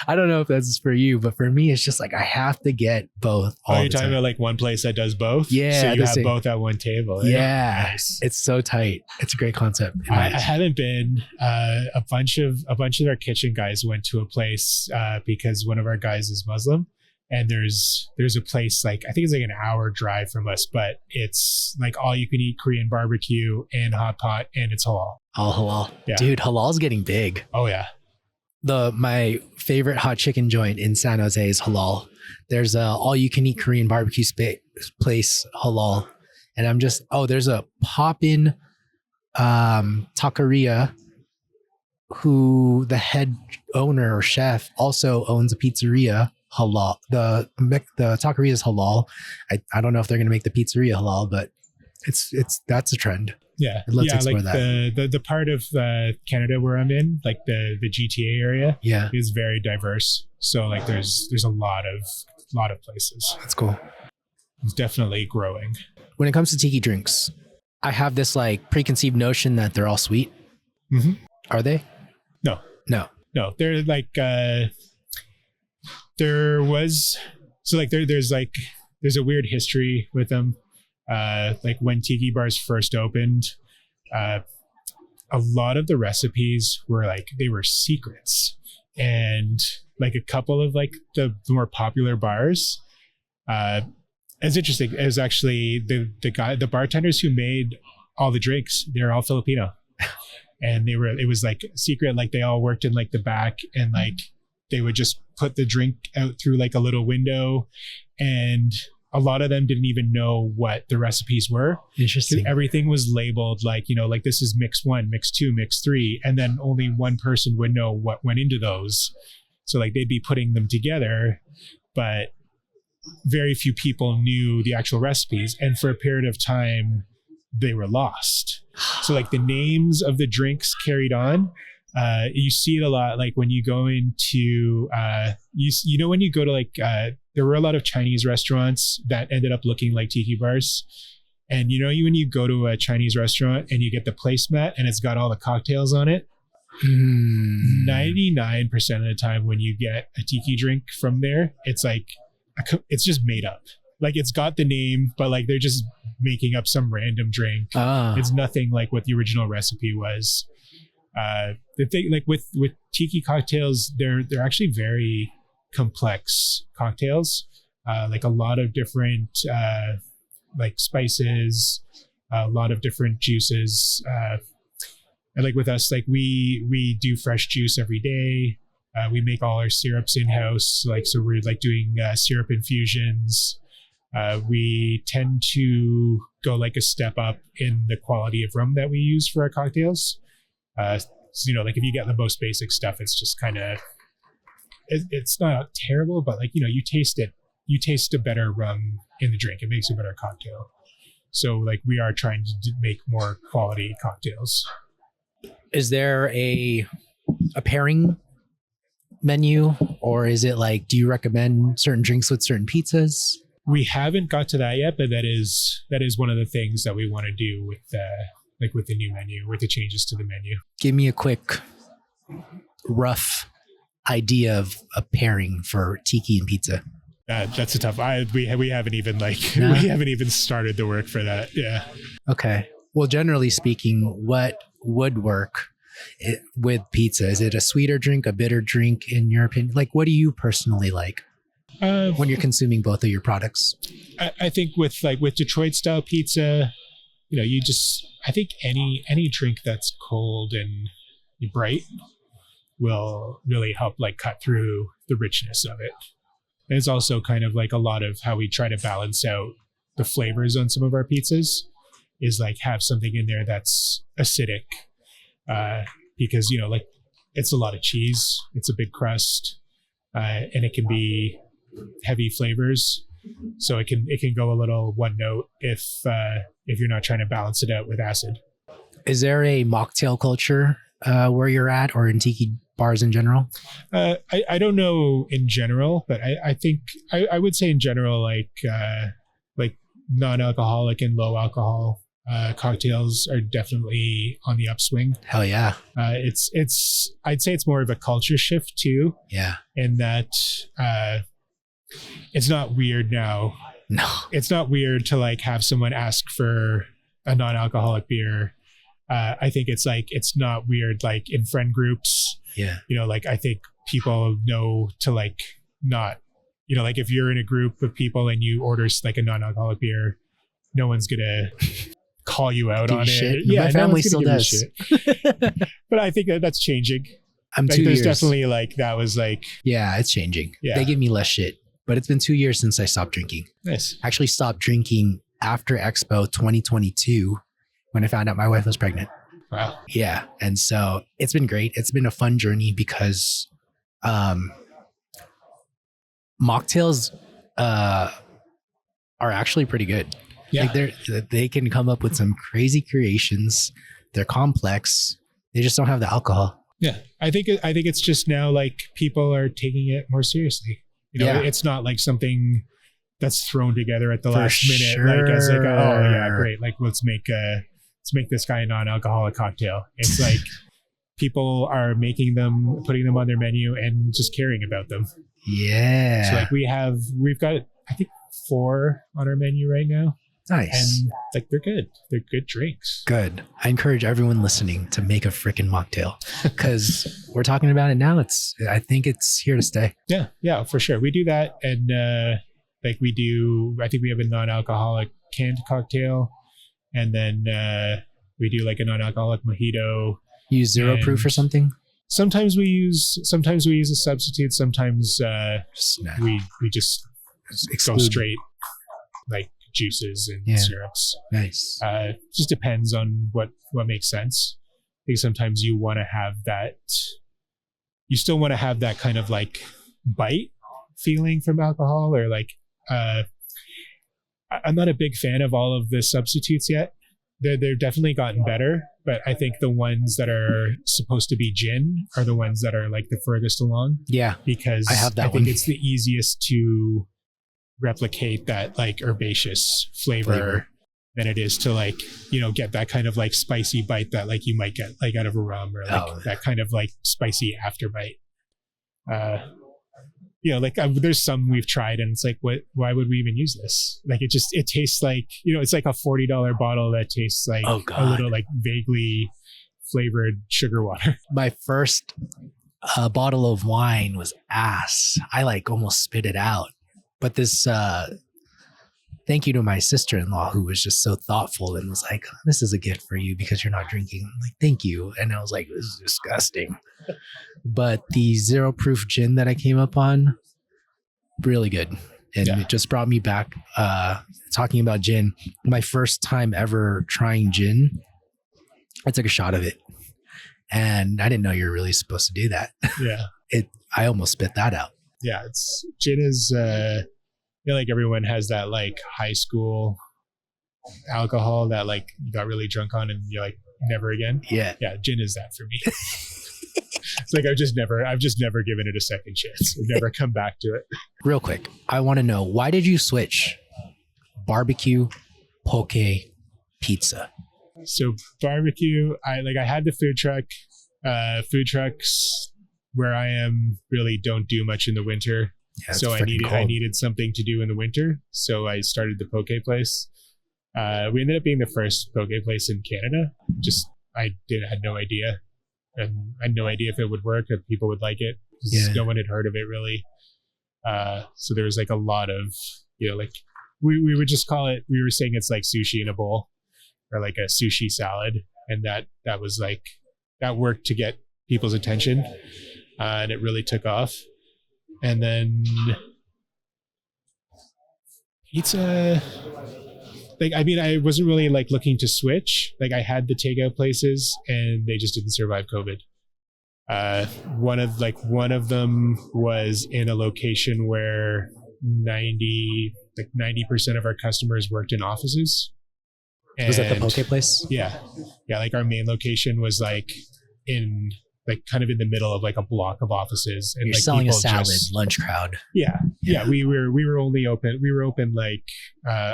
I don't know if that's for you, but for me, it's just like I have to get both. You're talking about like one place that does both? Yeah. So you have both at one table. Yeah. Nice. It's so tight. It's a great concept. I haven't been. A bunch of our kitchen guys went to a place because one of our guys is Muslim. And there's a place, like I think it's like an hour drive from us, but it's like all you can eat Korean barbecue and hot pot, and it's halal. All halal. Yeah. Dude, halal's getting big. Oh yeah. My favorite hot chicken joint in San Jose is halal. There's a all you can eat Korean barbecue place halal. And there's a pop-in taqueria who the head owner or chef also owns a pizzeria. Halal. The taqueria is halal. I don't know if they're going to make the pizzeria halal, but that's a trend. Yeah, Let's explore like that. the part of Canada where I'm in, like the GTA area, is very diverse. So like there's a lot of places. That's cool. It's definitely growing. When it comes to tiki drinks, I have this like preconceived notion that they're all sweet. Mm-hmm. Are they? No. They're like there's a weird history with them. Like when Tiki Bars first opened, a lot of the recipes were like, they were secrets. and like a couple of like the more popular bars. It's interesting. It was actually the bartenders who made all the drinks. They're all Filipino, and it was like secret. Like they all worked in like the back, and like they would just put the drink out through like a little window, and a lot of them didn't even know what the recipes were. Interesting. Everything was labeled like, like this is mix 1, mix 2, mix 3. And then only one person would know what went into those. So like they'd be putting them together, but very few people knew the actual recipes. And for a period of time, they were lost. So like the names of the drinks carried on. You see it a lot, like when you go into, when you go to like, there were a lot of Chinese restaurants that ended up looking like tiki bars. And when you go to a Chinese restaurant and you get the placemat and it's got all the cocktails on it, 99% of the time when you get a tiki drink from there, it's like, it's just made up. Like it's got the name, but like they're just making up some random drink. It's nothing like what the original recipe was. The thing like with tiki cocktails, they're actually very complex cocktails, like a lot of different like spices, a lot of different juices, and like with us, like we do fresh juice every day. We make all our syrups in-house, like so we're like doing syrup infusions. We tend to go like a step up in the quality of rum that we use for our cocktails. So, like if you get the most basic stuff, it's just kind of, it's not terrible, but like, you taste it, you taste a better rum in the drink. It makes a better cocktail. So like we are trying to make more quality cocktails. Is there a pairing menu, or is it like, do you recommend certain drinks with certain pizzas? We haven't got to that yet, but that is one of the things that we want to do with the new menu, with the changes to the menu. Give me a quick, rough idea of a pairing for tiki and pizza. That's a tough. We haven't even we haven't even started the work for that. Yeah. Okay. Well, generally speaking, what would work with pizza? Is it a sweeter drink, a bitter drink, in your opinion? Like, what do you personally like when you're consuming both of your products? I think with Detroit style pizza, I think any drink that's cold and bright will really help like cut through the richness of it. And it's also kind of like a lot of how we try to balance out the flavors on some of our pizzas is like have something in there that's acidic, because like it's a lot of cheese, it's a big crust, and it can be heavy flavors. So it can go a little one note if you're not trying to balance it out with acid. Is there a mocktail culture where you're at, or in tiki bars in general? I don't know in general, but I think I would say in general, like non-alcoholic and low alcohol cocktails are definitely on the upswing. Hell yeah. I'd say it's more of a culture shift too. Yeah. In that it's not weird now. No. It's not weird to like have someone ask for a non-alcoholic beer. I think it's not weird like in friend groups. Yeah. Like I think people know to like not, like if you're in a group of people and you order like a non-alcoholic beer, no one's gonna call you out on shit. it. Yeah, my family still does. But I think that's changing. I'm like, 2 there's years. definitely like that was like. Yeah, it's changing. Yeah. They give me less shit, but it's been 2 years since I stopped drinking. Nice. I actually stopped drinking after Expo 2022 when I found out my wife was pregnant. Wow. Yeah. And so it's been great. It's been a fun journey because mocktails are actually pretty good. Yeah. Like they can come up with some crazy creations. They're complex. They just don't have the alcohol. Yeah. I think it's just now like people are taking it more seriously. It's not like something that's thrown together at the last minute. Sure. Like as like, oh yeah, great. Like let's make this guy a non-alcoholic cocktail. It's like people are making them, putting them on their menu and just caring about them. Yeah. So like we've got, I think 4 on our menu right now. Nice. And like they're good. They're good drinks. Good. I encourage everyone listening to make a freaking mocktail because we're talking about it now. I think it's here to stay. Yeah, for sure. We do that, and like we do. I think we have a non-alcoholic canned cocktail, and then we do like a non-alcoholic mojito. Use zero proof or something. Sometimes we use a substitute. Sometimes we just go straight like juices and syrups. Nice. Just depends on what makes sense. I think sometimes you want to have that. You still want to have that kind of like bite feeling from alcohol, or like. I'm not a big fan of all of the substitutes yet. They're definitely gotten better, but I think the ones that are supposed to be gin are the ones that are like the furthest along. Yeah, because I have that I think one. it's the easiest to replicate that like herbaceous flavor than it is to like, get that kind of like spicy bite that like you might get like out of a rum, or like that kind of like spicy after bite. There's some we've tried and it's like, why would we even use this? Like it tastes like, it's like a $40 bottle that tastes like a little like vaguely flavored sugar water. My first bottle of wine was ass. I like almost spit it out. But this, thank you to my sister-in-law who was just so thoughtful and was like, this is a gift for you because you're not drinking. I'm like, thank you. And I was like, this is disgusting. But the zero proof gin that I came up on, really good. And it just brought me back talking about gin. My first time ever trying gin, I took a shot of it. And I didn't know you were really supposed to do that. Yeah. I almost spit that out. Yeah, gin is I feel like everyone has that like high school alcohol that like you got really drunk on and you're like never again. Yeah. Yeah, gin is that for me. It's like I've just never given it a second chance. I've never come back to it. Real quick, I want to know, why did you switch barbecue, poke, pizza? So barbecue, I had the food truck. Food trucks where I am really don't do much in the winter. Yeah, so I needed something to do in the winter. So I started the poke place. We ended up being the first poke place in Canada. I had no idea. And I had no idea if it would work, if people would like it. No one had heard of it really. So there was like a lot of, like we would just call it, we were saying it's like sushi in a bowl, or like a sushi salad. And that was like, that worked to get people's attention. And it really took off. And then pizza, I wasn't really like looking to switch. Like I had the takeout places and they just didn't survive COVID. One of them was in a location where 90% of our customers worked in offices. And was that the poke place? Yeah. Like our main location was like in like kind of in the middle of like a block of offices, and you're like selling a salad, lunch crowd. Yeah. We were only open. We were open like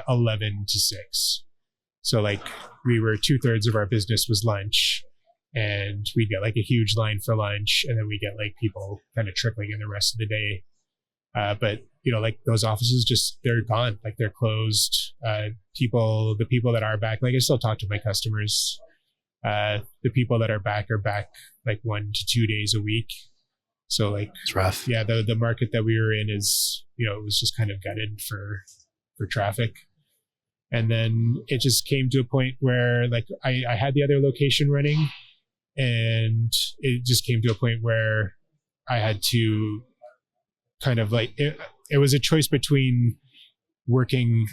11 to 6. So like we were 2/3 of our business was lunch, and we'd get like a huge line for lunch, and then we get like people kind of trickling in the rest of the day. But like those offices they're gone, like they're closed. The people that are back, like I still talk to my customers. The people that are back like 1 to 2 days a week. So like it's rough. Yeah, the market that we were in is, it was just kind of gutted for traffic. And then it just came to a point where like I had the other location running, and it just came to a point where I had to kind of like it was a choice between working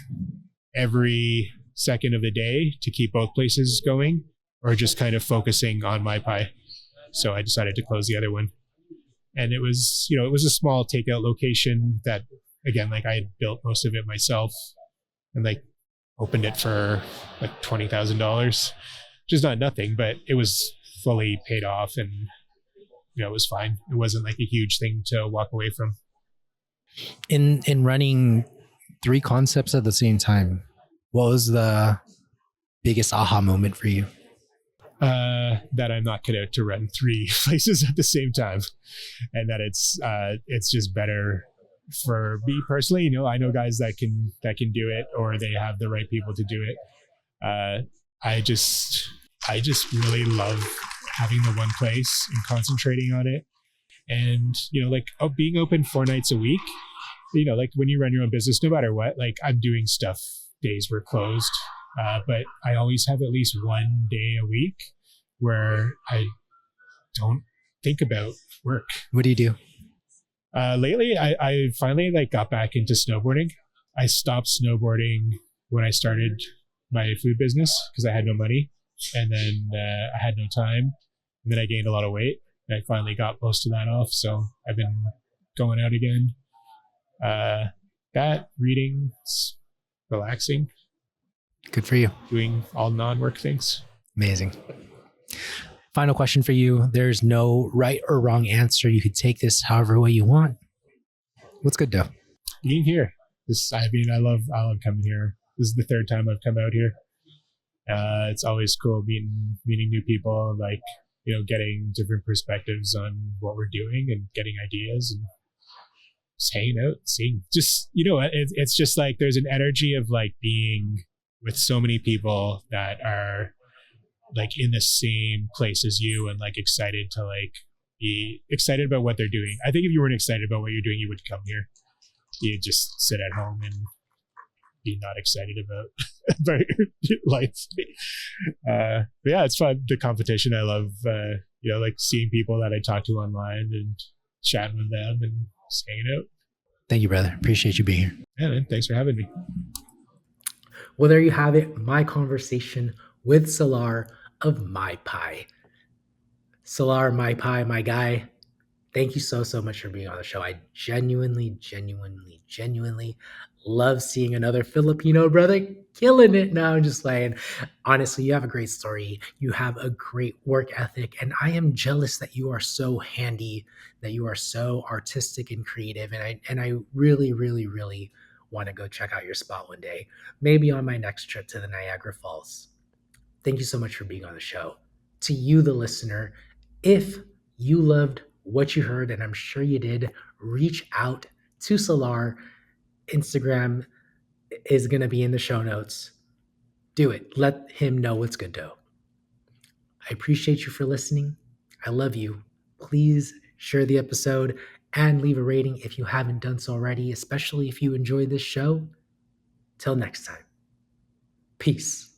every second of the day to keep both places going, or just kind of focusing on MaiPai. So I decided to close the other one. And it was, it was a small takeout location that, again, like I had built most of it myself, and like opened it for like $20,000, which is not nothing, but it was fully paid off, and, it was fine. It wasn't like a huge thing to walk away from. In running 3 concepts at the same time, what was the biggest aha moment for you? That I'm not cut out to run 3 places at the same time, and that it's just better for me personally, I know guys that can do it, or they have the right people to do it. I just really love having the one place and concentrating on it. And, like being open 4 nights a week, like when you run your own business, no matter what, like I'm doing stuff days we're closed. But I always have at least one day a week where I don't think about work. What do you do? Lately, I finally like got back into snowboarding. I stopped snowboarding when I started my food business because I had no money, and then I had no time, and then I gained a lot of weight. And I finally got most of that off, so I've been going out again. That reading, relaxing. Good for you. Doing all non-work things. Amazing. Final question for you. There's no right or wrong answer. You could take this however way you want. What's good, Doe? Being here. I love coming here. This is the 3rd time I've come out here. It's always cool meeting new people, like, getting different perspectives on what we're doing and getting ideas and just hanging out, seeing, just, it's just like there's an energy of like being with so many people that are like in the same place as you and like excited to like be excited about what they're doing. I think if you weren't excited about what you're doing, you would come here. You'd just sit at home and be not excited about your life. But yeah, it's fun. The competition, I love, like seeing people that I talk to online and chatting with them and just hanging out. Thank you, brother. Appreciate you being here. Yeah, man. Thanks for having me. Well, there you have it. My conversation with Salar of MaiPai. Salar, MaiPai, my guy. Thank you so much for being on the show. I genuinely love seeing another Filipino brother killing it. Now I'm just saying, honestly, you have a great story. You have a great work ethic. And I am jealous that you are so handy, that you are so artistic and creative. And I really want to go check out your spot one day, maybe on my next trip to the Niagara Falls. Thank you so much for being on the show. To you, the listener, if you loved what you heard, and I'm sure you did, reach out to Salar. Instagram is going to be in the show notes. Do it. Let him know what's good, Doe. I appreciate you for listening. I love you. Please share the episode and leave a rating if you haven't done so already, especially if you enjoyed this show. Till next time. Peace.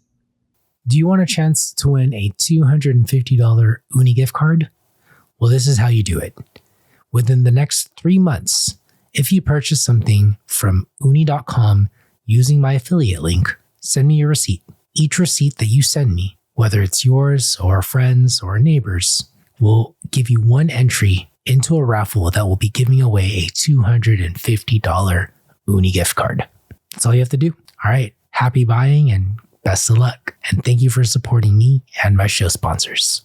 Do you want a chance to win a $250 Uni gift card? Well, this is how you do it. Within the next 3 months, if you purchase something from uni.com using my affiliate link, send me your receipt. Each receipt that you send me, whether it's yours or a friend's or a neighbor's, will give you 1 entry into a raffle that will be giving away a $250 Uni gift card. That's all you have to do. All right. Happy buying and best of luck. And thank you for supporting me and my show sponsors.